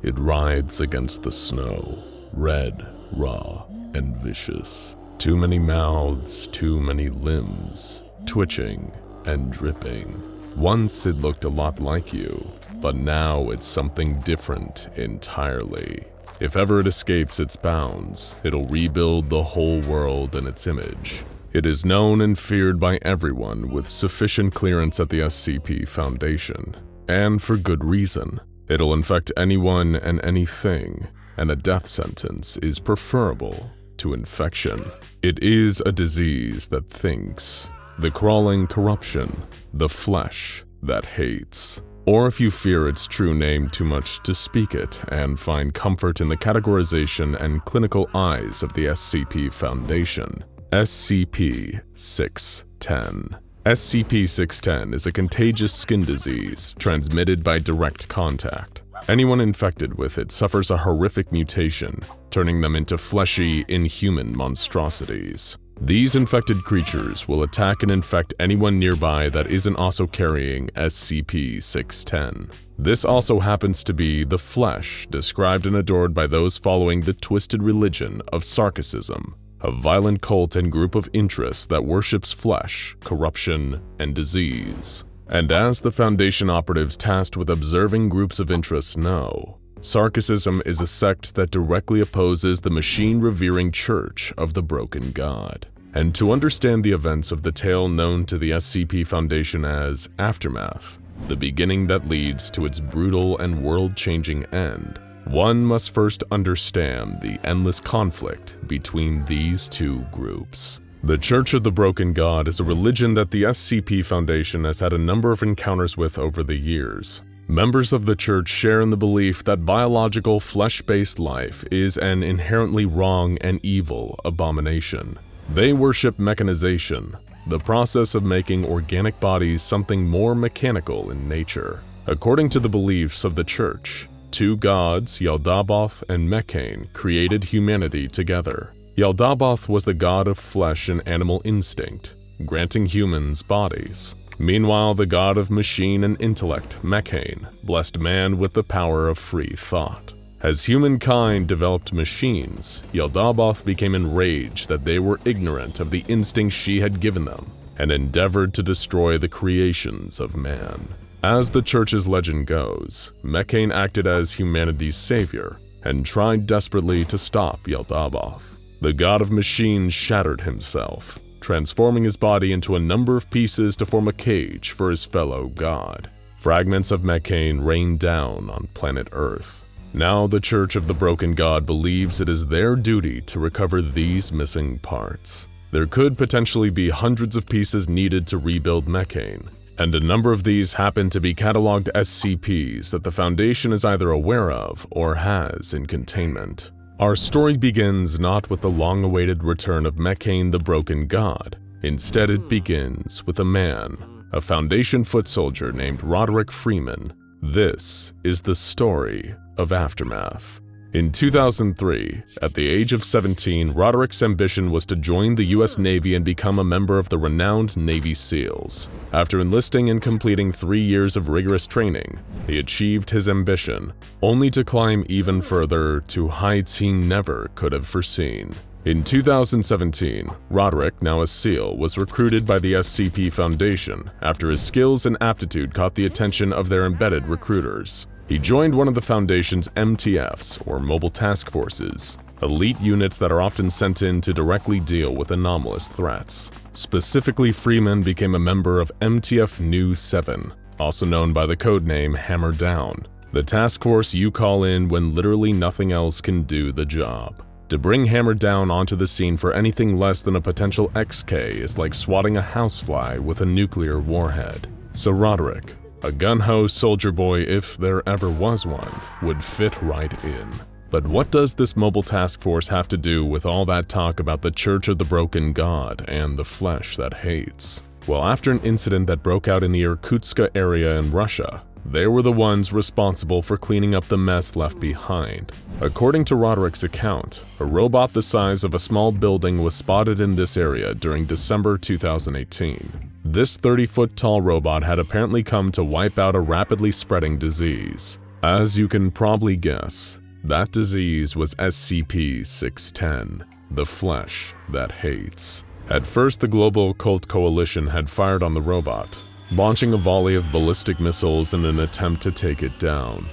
It writhes against the snow, red, raw, and vicious. Too many mouths, too many limbs, twitching and dripping. Once it looked a lot like you, but now it's something different entirely. If ever it escapes its bounds, it'll rebuild the whole world in its image. It is known and feared by everyone with sufficient clearance at the SCP Foundation, and for good reason. It'll infect anyone and anything, and a death sentence is preferable to infection. It is a disease that thinks, the crawling corruption, the flesh that hates. Or if you fear its true name too much to speak it and find comfort in the categorization and clinical eyes of the SCP Foundation, SCP-610. SCP-610 is a contagious skin disease transmitted by direct contact. Anyone infected with it suffers a horrific mutation, turning them into fleshy, inhuman monstrosities. These infected creatures will attack and infect anyone nearby that isn't also carrying SCP-610. This also happens to be the flesh described and adored by those following the twisted religion of Sarkicism, a violent cult and group of interests that worships flesh, corruption, and disease. And as the Foundation operatives tasked with observing groups of interests know, Sarkicism is a sect that directly opposes the machine-revering Church of the Broken God. And to understand the events of the tale known to the SCP Foundation as Aftermath, the beginning that leads to its brutal and world-changing end, one must first understand the endless conflict between these two groups. The Church of the Broken God is a religion that the SCP Foundation has had a number of encounters with over the years. Members of the church share in the belief that biological, flesh-based life is an inherently wrong and evil abomination. They worship mechanization, the process of making organic bodies something more mechanical in nature. According to the beliefs of the church, two gods, Yaldabaoth and Mechane, created humanity together. Yaldabaoth was the god of flesh and animal instinct, granting humans bodies. Meanwhile, the god of machine and intellect, Mechane, blessed man with the power of free thought. As humankind developed machines, Yaldabaoth became enraged that they were ignorant of the instincts she had given them, and endeavored to destroy the creations of man. As the church's legend goes, Mechane acted as humanity's savior, and tried desperately to stop Yaldabaoth. The god of machines shattered himself, transforming his body into a number of pieces to form a cage for his fellow god. Fragments of Mechane rained down on planet Earth. Now the Church of the Broken God believes it is their duty to recover these missing parts. There could potentially be hundreds of pieces needed to rebuild Mechane, and a number of these happen to be cataloged SCPs that the Foundation is either aware of or has in containment. Our story begins not with the long-awaited return of Mechane the Broken God. Instead, it begins with a man, a Foundation foot soldier named Roderick Freeman. This is the story of Aftermath. In 2003, at the age of 17, Roderick's ambition was to join the US Navy and become a member of the renowned Navy SEALs. After enlisting and completing 3 years of rigorous training, he achieved his ambition, only to climb even further to heights he never could have foreseen. In 2017, Roderick, now a SEAL, was recruited by the SCP Foundation after his skills and aptitude caught the attention of their embedded recruiters. He joined one of the Foundation's MTFs, or Mobile Task Forces, elite units that are often sent in to directly deal with anomalous threats. Specifically, Freeman became a member of MTF Nu 7, also known by the codename Hammer Down, the task force you call in when literally nothing else can do the job. To bring Hammer Down onto the scene for anything less than a potential XK is like swatting a housefly with a nuclear warhead. So Roderick, a gun-ho soldier boy if there ever was one, would fit right in. But what does this mobile task force have to do with all that talk about the Church of the Broken God and the flesh that hates? Well, after an incident that broke out in the Irkutsk area in Russia, they were the ones responsible for cleaning up the mess left behind. According to Roderick's account, a robot the size of a small building was spotted in this area during December 2018. This 30-foot tall robot had apparently come to wipe out a rapidly spreading disease. As you can probably guess, that disease was SCP-610, the flesh that hates. At first, the Global Occult Coalition had fired on the robot, launching a volley of ballistic missiles in an attempt to take it down.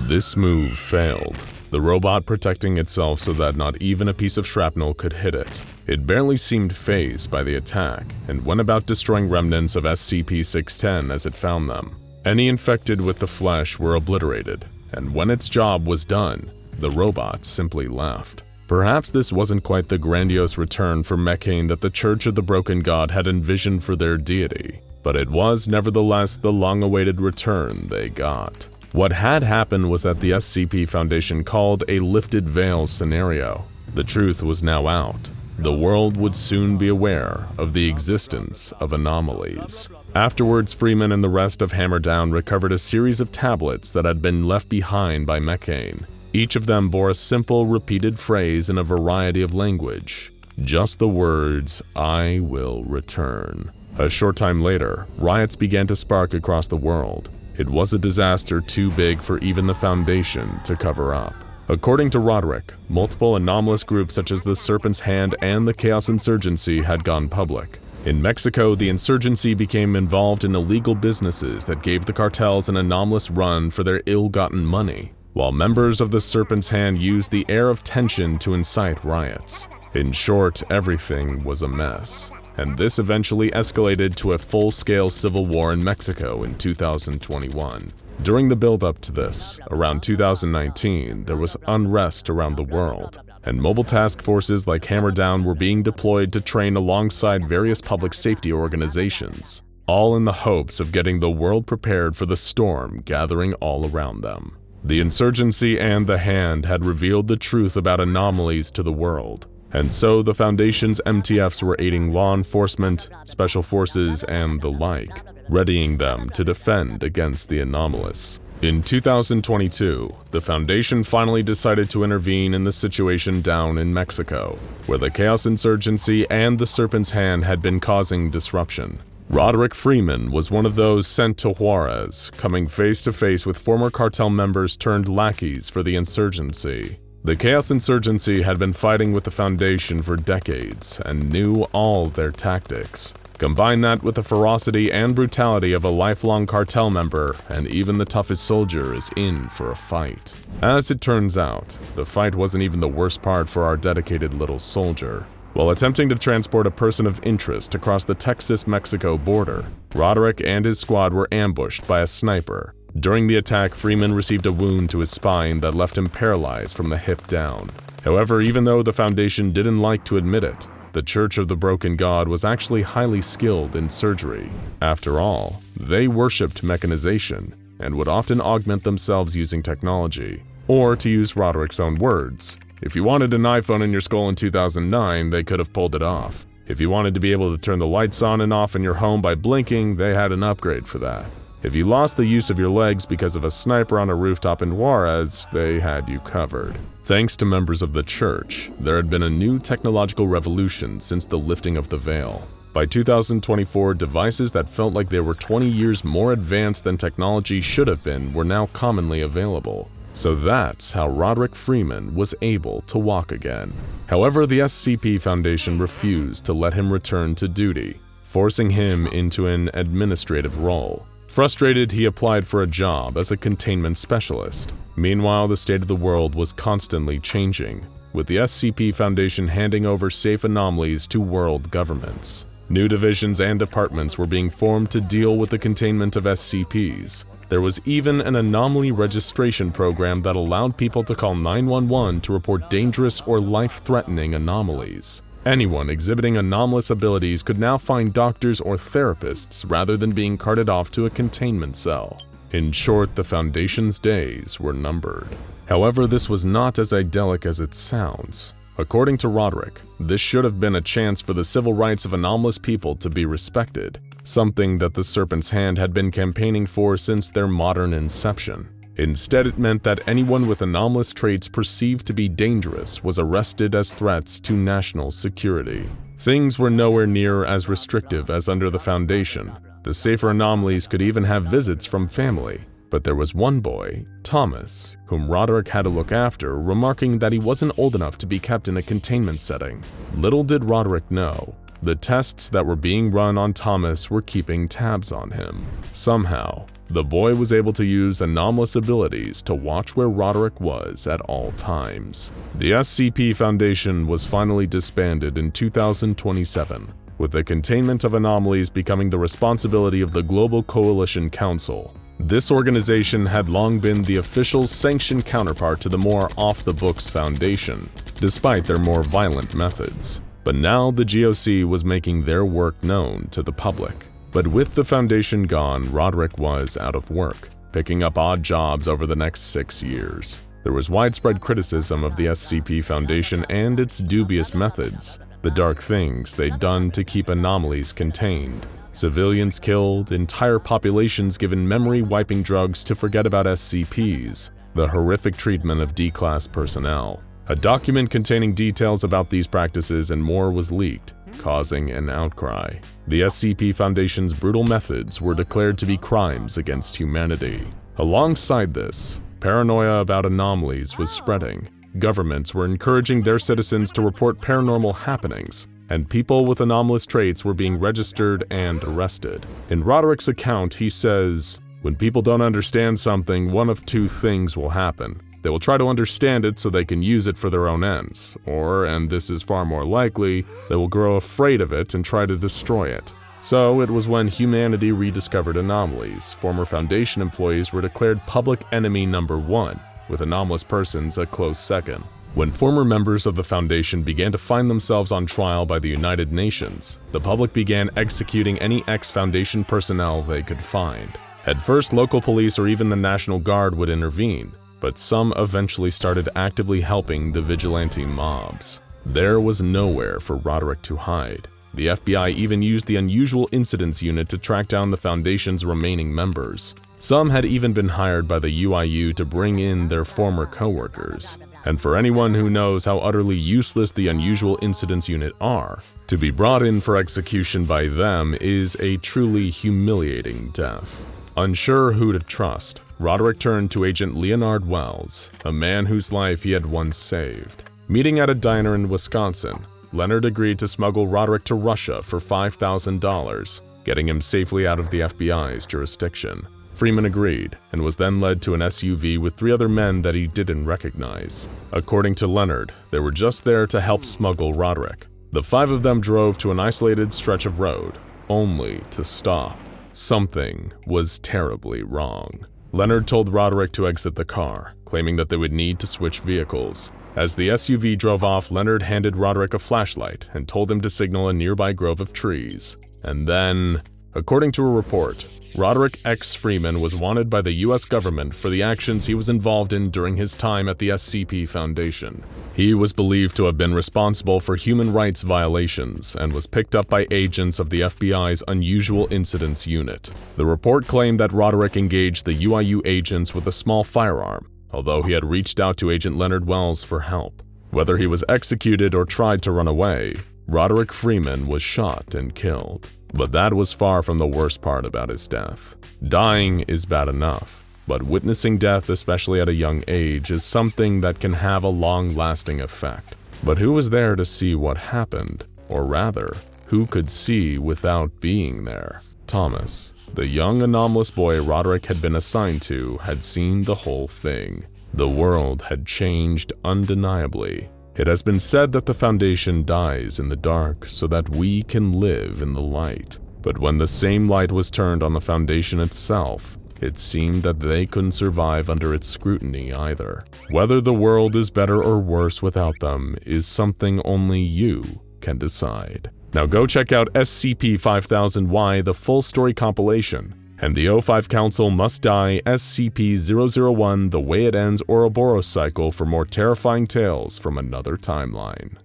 This move failed, the robot protecting itself so that not even a piece of shrapnel could hit it. It barely seemed fazed by the attack and went about destroying remnants of SCP-610 as it found them. Any infected with the flesh were obliterated, and when its job was done, the robot simply left. Perhaps this wasn't quite the grandiose return for Mechane that the Church of the Broken God had envisioned for their deity, but it was nevertheless the long-awaited return they got. What had happened was that the SCP Foundation called a lifted veil scenario. The truth was now out. The world would soon be aware of the existence of anomalies. Afterwards, Freeman and the rest of Hammerdown recovered a series of tablets that had been left behind by Mechane. Each of them bore a simple, repeated phrase in a variety of language. Just the words, "I will return." A short time later, riots began to spark across the world. It was a disaster too big for even the Foundation to cover up. According to Roderick, multiple anomalous groups such as the Serpent's Hand and the Chaos Insurgency had gone public. In Mexico, the insurgency became involved in illegal businesses that gave the cartels an anomalous run for their ill-gotten money, while members of the Serpent's Hand used the air of tension to incite riots. In short, everything was a mess, and this eventually escalated to a full-scale civil war in Mexico in 2021. During the build-up to this, around 2019, there was unrest around the world, and mobile task forces like Hammerdown were being deployed to train alongside various public safety organizations, all in the hopes of getting the world prepared for the storm gathering all around them. The insurgency and the Hand had revealed the truth about anomalies to the world, and so the Foundation's MTFs were aiding law enforcement, special forces, and the like, readying them to defend against the anomalous. In 2022, the Foundation finally decided to intervene in the situation down in Mexico, where the Chaos Insurgency and the Serpent's Hand had been causing disruption. Roderick Freeman was one of those sent to Juarez, coming face to face with former cartel members turned lackeys for the insurgency. The Chaos Insurgency had been fighting with the Foundation for decades and knew all their tactics. Combine that with the ferocity and brutality of a lifelong cartel member, and even the toughest soldier is in for a fight. As it turns out, the fight wasn't even the worst part for our dedicated little soldier. While attempting to transport a person of interest across the Texas-Mexico border, Roderick and his squad were ambushed by a sniper. During the attack, Freeman received a wound to his spine that left him paralyzed from the hip down. However, even though the Foundation didn't like to admit it, the Church of the Broken God was actually highly skilled in surgery. After all, they worshipped mechanization and would often augment themselves using technology. Or, to use Roderick's own words, if you wanted an iPhone in your skull in 2009, they could have pulled it off. If you wanted to be able to turn the lights on and off in your home by blinking, they had an upgrade for that. If you lost the use of your legs because of a sniper on a rooftop in Juarez, they had you covered. Thanks to members of the Church, there had been a new technological revolution since the lifting of the veil. By 2024, devices that felt like they were 20 years more advanced than technology should have been were now commonly available. So that's how Roderick Freeman was able to walk again. However, the SCP Foundation refused to let him return to duty, forcing him into an administrative role. Frustrated, he applied for a job as a containment specialist. Meanwhile, the state of the world was constantly changing, with the SCP Foundation handing over safe anomalies to world governments. New divisions and departments were being formed to deal with the containment of SCPs. There was even an anomaly registration program that allowed people to call 911 to report dangerous or life-threatening anomalies. Anyone exhibiting anomalous abilities could now find doctors or therapists rather than being carted off to a containment cell. In short, the Foundation's days were numbered. However, this was not as idyllic as it sounds. According to Roderick, this should have been a chance for the civil rights of anomalous people to be respected, something that the Serpent's Hand had been campaigning for since their modern inception. Instead, it meant that anyone with anomalous traits perceived to be dangerous was arrested as threats to national security. Things were nowhere near as restrictive as under the Foundation. The safer anomalies could even have visits from family, But there was one boy, Thomas, whom Roderick had to look after, remarking that he wasn't old enough to be kept in a containment setting. Little did Roderick know, the tests that were being run on Thomas were keeping tabs on him. Somehow, the boy was able to use anomalous abilities to watch where Roderick was at all times. The SCP Foundation was finally disbanded in 2027, with the containment of anomalies becoming the responsibility of the Global Coalition Council. This organization had long been the official sanctioned counterpart to the more off-the-books Foundation, despite their more violent methods. But now the GOC was making their work known to the public. But with the Foundation gone, Roderick was out of work, picking up odd jobs over the next 6 years. There was widespread criticism of the SCP Foundation and its dubious methods, the dark things they'd done to keep anomalies contained. Civilians killed, entire populations given memory-wiping drugs to forget about SCPs, the horrific treatment of D-Class personnel. A document containing details about these practices and more was leaked, causing an outcry. The SCP Foundation's brutal methods were declared to be crimes against humanity. Alongside this, paranoia about anomalies was spreading. Governments were encouraging their citizens to report paranormal happenings, and people with anomalous traits were being registered and arrested. In Roderick's account, he says, "When people don't understand something, one of two things will happen. They will try to understand it so they can use it for their own ends, or, and this is far more likely, they will grow afraid of it and try to destroy it." So it was when humanity rediscovered anomalies, former Foundation employees were declared public enemy number 1, with anomalous persons a close second. When former members of the Foundation began to find themselves on trial by the United Nations, the public began executing any ex-Foundation personnel they could find. At first, local police or even the National Guard would intervene, but some eventually started actively helping the vigilante mobs. There was nowhere for Roderick to hide. The FBI even used the Unusual Incidents Unit to track down the Foundation's remaining members. Some had even been hired by the UIU to bring in their former co-workers. And for anyone who knows how utterly useless the Unusual Incidents Unit are, to be brought in for execution by them is a truly humiliating death. Unsure who to trust, Roderick turned to Agent Leonard Wells, a man whose life he had once saved. Meeting at a diner in Wisconsin, Leonard agreed to smuggle Roderick to Russia for $5,000, getting him safely out of the FBI's jurisdiction. Freeman agreed, and was then led to an SUV with 3 other men that he didn't recognize. According to Leonard, they were just there to help smuggle Roderick. The 5 of them drove to an isolated stretch of road, only to stop. Something was terribly wrong. Leonard told Roderick to exit the car, claiming that they would need to switch vehicles. As the SUV drove off, Leonard handed Roderick a flashlight and told him to signal a nearby grove of trees. And then, according to a report, Roderick X. Freeman was wanted by the US government for the actions he was involved in during his time at the SCP Foundation. He was believed to have been responsible for human rights violations and was picked up by agents of the FBI's Unusual Incidents Unit. The report claimed that Roderick engaged the UIU agents with a small firearm, although he had reached out to Agent Leonard Wells for help. Whether he was executed or tried to run away, Roderick Freeman was shot and killed. But that was far from the worst part about his death. Dying is bad enough, but witnessing death, especially at a young age, is something that can have a long-lasting effect. But who was there to see what happened? Or rather, who could see without being there? Thomas, the young anomalous boy Roderick had been assigned to, had seen the whole thing. The world had changed undeniably. It has been said that the Foundation dies in the dark so that we can live in the light. But when the same light was turned on the Foundation itself, it seemed that they couldn't survive under its scrutiny either. Whether the world is better or worse without them is something only you can decide. Now go check out SCP-5000Y, the full story compilation, and the O5 Council Must Die SCP-001 The Way It Ends Ouroboros Cycle for more terrifying tales from another timeline.